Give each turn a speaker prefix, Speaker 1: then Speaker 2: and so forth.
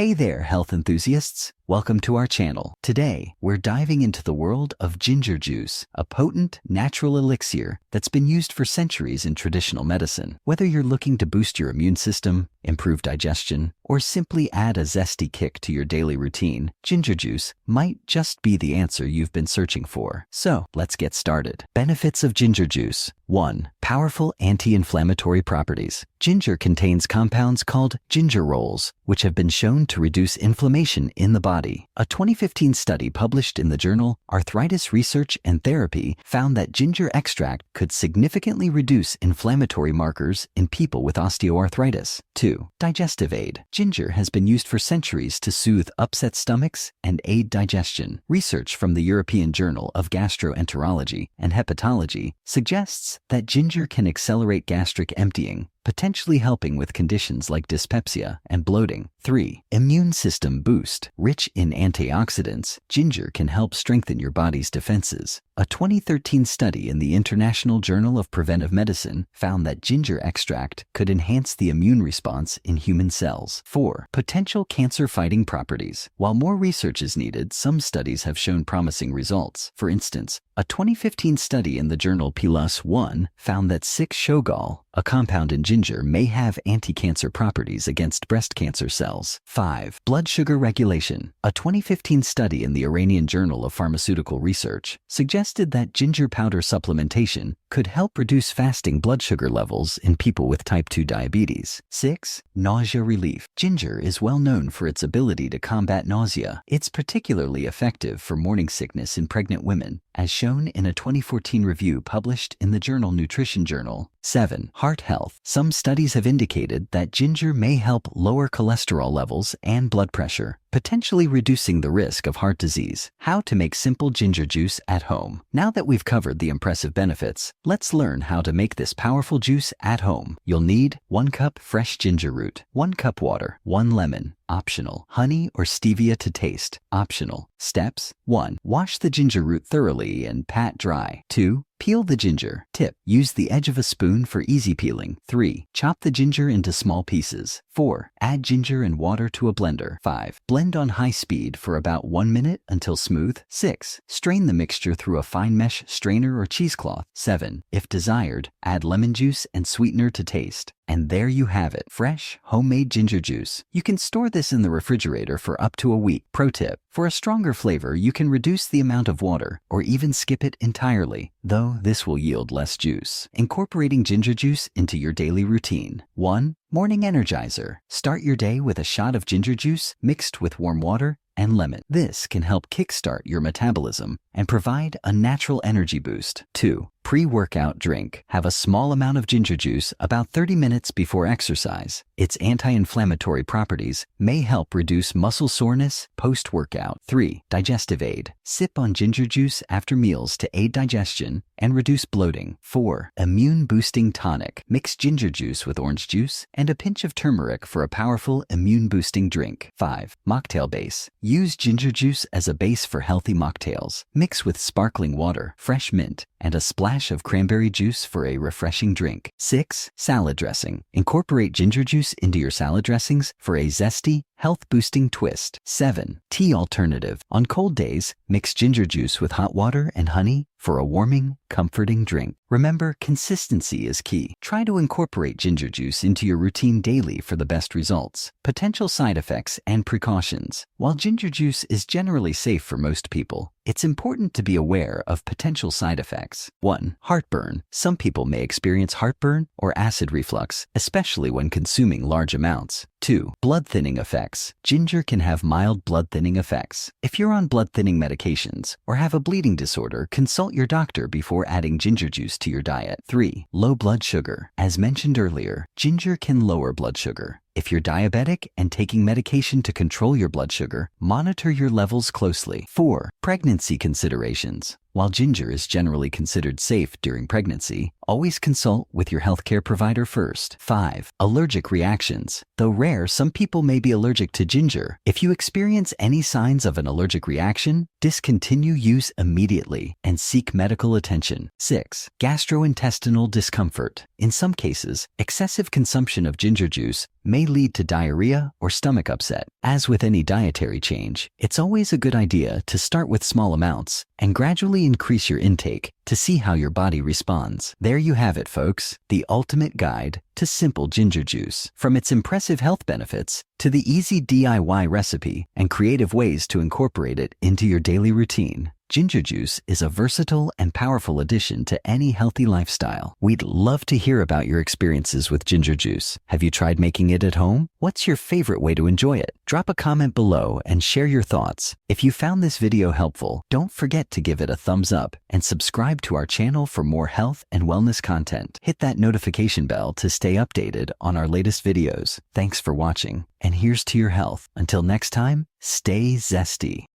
Speaker 1: Hey there, health enthusiasts. Welcome to our channel. Today, we're diving into the world of ginger juice, a potent, natural elixir that's been used for centuries in traditional medicine. Whether you're looking to boost your immune system, improve digestion, or simply add a zesty kick to your daily routine, ginger juice might just be the answer you've been searching for. So, let's get started. Benefits of ginger juice. 1. Powerful anti-inflammatory properties. Ginger contains compounds called gingerols, which have been shown to reduce inflammation in the body. A 2015 study published in the journal Arthritis Research and Therapy found that ginger extract could significantly reduce inflammatory markers in people with osteoarthritis. 2. Digestive aid. Ginger has been used for centuries to soothe upset stomachs and aid digestion. Research from the European Journal of Gastroenterology and Hepatology suggests that ginger can accelerate gastric emptying, potentially helping with conditions like dyspepsia and bloating. 3. Immune system boost. Rich in antioxidants, ginger can help strengthen your body's defenses. A 2013 study in the International Journal of Preventive Medicine found that ginger extract could enhance the immune response in human cells. 4. Potential cancer-fighting properties. While more research is needed, some studies have shown promising results. For instance, a 2015 study in the journal PLOS One found that 6-Shogal, a compound in ginger, may have anti-cancer properties against breast cancer cells. 5. Blood sugar regulation. A 2015 study in the Iranian Journal of Pharmaceutical Research suggested that ginger powder supplementation could help reduce fasting blood sugar levels in people with type 2 diabetes. 6. Nausea relief. Ginger is well known for its ability to combat nausea. It's particularly effective for morning sickness in pregnant women, as shown in a 2014 review published in the journal Nutrition Journal. 7. Heart health. Some studies have indicated that ginger may help lower cholesterol levels and blood pressure, potentially reducing the risk of heart disease. How to make simple ginger juice at home. Now that we've covered the impressive benefits, let's learn how to make this powerful juice at home. You'll need 1 cup fresh ginger root, 1 cup water, 1 lemon, optional, honey or stevia to taste, optional. Steps: 1. Wash the ginger root thoroughly and pat dry. 2. Peel the ginger. Tip: use the edge of a spoon for easy peeling. 3. Chop the ginger into small pieces. 4. Add ginger and water to a blender. 5. Blend on high speed for about 1 minute until smooth. 6. Strain the mixture through a fine mesh strainer or cheesecloth. 7. If desired, add lemon juice and sweetener to taste. And there you have it, fresh, homemade ginger juice. You can store this in the refrigerator for up to a week. Pro tip: for a stronger flavor, you can reduce the amount of water or even skip it entirely, though this will yield less juice. Incorporating ginger juice into your daily routine. 1. Morning energizer. Start your day with a shot of ginger juice mixed with warm water and lemon. This can help kickstart your metabolism and provide a natural energy boost. 2. Pre-workout drink. Have a small amount of ginger juice about 30 minutes before exercise. Its anti-inflammatory properties may help reduce muscle soreness post-workout. 3. Digestive aid. Sip on ginger juice after meals to aid digestion and reduce bloating. 4. Immune boosting tonic. Mix ginger juice with orange juice and a pinch of turmeric for a powerful immune boosting drink. 5. Mocktail base. Use ginger juice as a base for healthy mocktails. Mix with sparkling water, fresh mint, and a splash of cranberry juice for a refreshing drink. 6. Salad dressing. Incorporate ginger juice into your salad dressings for a zesty, health-boosting twist. 7. Tea alternative. On cold days, mix ginger juice with hot water and honey for a warming, comforting drink. Remember, consistency is key. Try to incorporate ginger juice into your routine daily for the best results. Potential side effects and precautions. While ginger juice is generally safe for most people, it's important to be aware of potential side effects. 1. Heartburn. Some people may experience heartburn or acid reflux, especially when consuming large amounts. 2. Blood thinning effects. Ginger can have mild blood thinning effects. If you're on blood thinning medications or have a bleeding disorder, consult your doctor before adding ginger juice to your diet. 3. Low blood sugar. As mentioned earlier, ginger can lower blood sugar. If you're diabetic and taking medication to control your blood sugar, monitor your levels closely. 4. Pregnancy considerations. While ginger is generally considered safe during pregnancy, always consult with your healthcare provider first. 5. Allergic reactions. Though rare, some people may be allergic to ginger. If you experience any signs of an allergic reaction, discontinue use immediately and seek medical attention. 6. Gastrointestinal discomfort. In some cases, excessive consumption of ginger juice may may lead to diarrhea or stomach upset. As with any dietary change, it's always a good idea to start with small amounts and gradually increase your intake to see how your body responds. There you have it, folks, the ultimate guide to simple ginger juice. From its impressive health benefits to the easy DIY recipe and creative ways to incorporate it into your daily routine, ginger juice is a versatile and powerful addition to any healthy lifestyle. We'd love to hear about your experiences with ginger juice. Have you tried making it at home? What's your favorite way to enjoy it? Drop a comment below and share your thoughts. If you found this video helpful, don't forget to give it a thumbs up and subscribe to our channel for more health and wellness content. Hit that notification bell to stay updated on our latest videos. Thanks for watching, and here's to your health. Until next time, stay zesty.